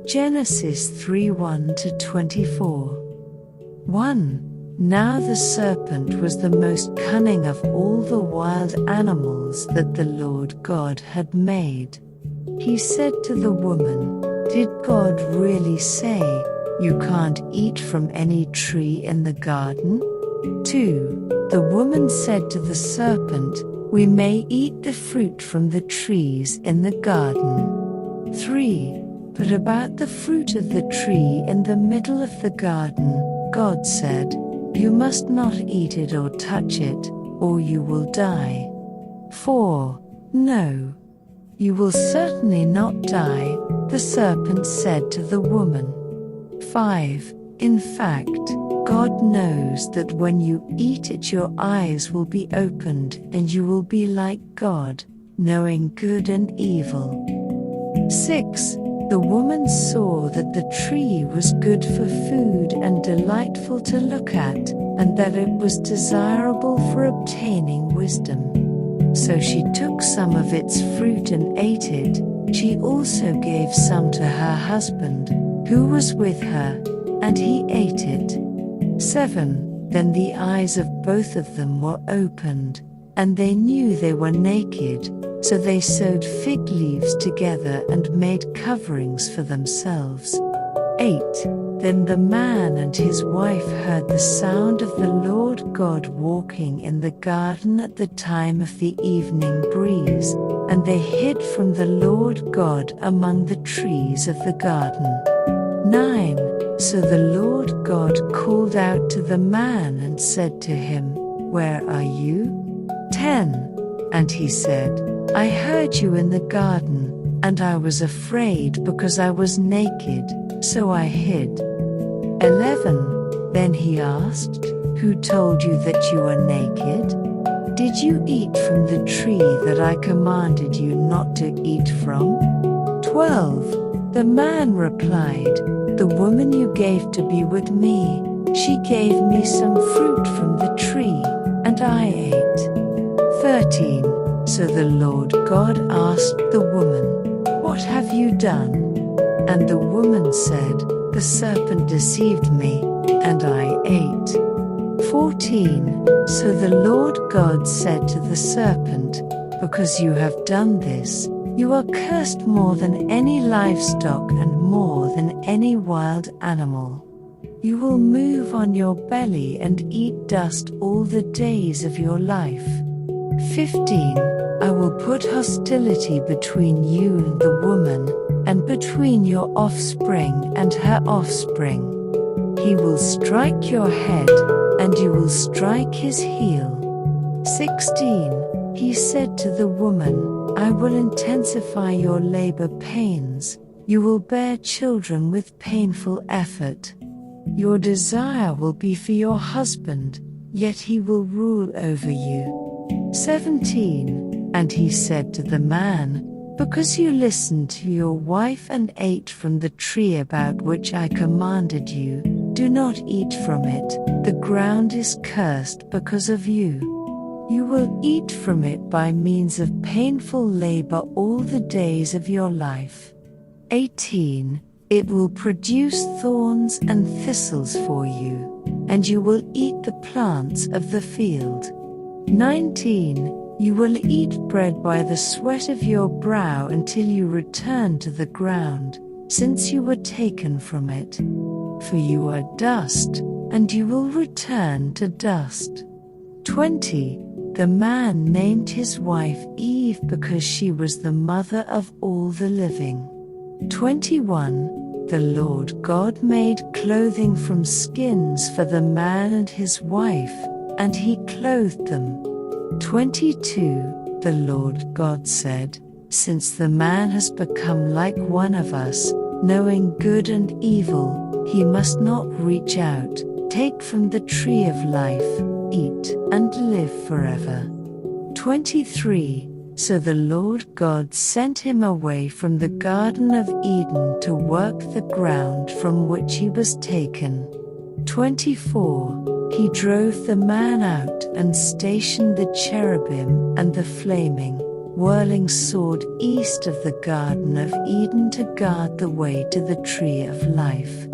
Genesis 3:1-24. 1. Now the serpent was the most cunning of all the wild animals that the Lord God had made. He said to the woman, "Did God really say, 'You can't eat from any tree in the garden'?" 2. The woman said to the serpent, "We may eat the fruit from the trees in the garden." 3. But about the fruit of the tree in the middle of the garden, God said, "You must not eat it or touch it, or you will die." 4. No. You will certainly not die, the serpent said to the woman. 5. In fact, God knows that when you eat it your eyes will be opened and you will be like God, knowing good and evil. 6. The woman saw that the tree was good for food and delightful to look at, and that it was desirable for obtaining wisdom. So she took some of its fruit and ate it. She also gave some to her husband, who was with her, and he ate it. 7. Then the eyes of both of them were opened, and they knew they were naked, so they sewed fig leaves together and made coverings for themselves. 8. Then the man and his wife heard the sound of the Lord God walking in the garden at the time of the evening breeze, and they hid from the Lord God among the trees of the garden. 9. So the Lord God called out to the man and said to him, "Where are you?" 10. And he said, "I heard you in the garden, and I was afraid because I was naked, so I hid." 11. Then he asked, "Who told you that you were naked? Did you eat from the tree that I commanded you not to eat from?" 12. The man replied, "The woman you gave to be with me, she gave me some fruit from the tree, and I ate." 13. So the Lord God asked the woman, "What have you done?" And the woman said, "The serpent deceived me, and I ate." 14. So the Lord God said to the serpent, "Because you have done this, you are cursed more than any livestock and more than any wild animal. You will move on your belly and eat dust all the days of your life." 15. I will put hostility between you and the woman, and between your offspring and her offspring. He will strike your head, and you will strike his heel. 16. He said to the woman, "I will intensify your labor pains. You will bear children with painful effort. Your desire will be for your husband, yet he will rule over you." 17. And he said to the man, "Because you listened to your wife and ate from the tree about which I commanded you, do not eat from it. The ground is cursed because of you. You will eat from it by means of painful labor all the days of your life." 18. It will produce thorns and thistles for you, and you will eat the plants of the field. 19. You will eat bread by the sweat of your brow until you return to the ground, since you were taken from it. For you are dust, and you will return to dust. 20. The man named his wife Eve because she was the mother of all the living. 21. The Lord God made clothing from skins for the man and his wife, and he clothed them. 22. The Lord God said, "Since the man has become like one of us, knowing good and evil, he must not reach out, take from the tree of life, eat, and live forever." 23. So the Lord God sent him away from the Garden of Eden to work the ground from which he was taken. 24. He drove the man out and stationed the cherubim and the flaming, whirling sword east of the Garden of Eden to guard the way to the tree of life.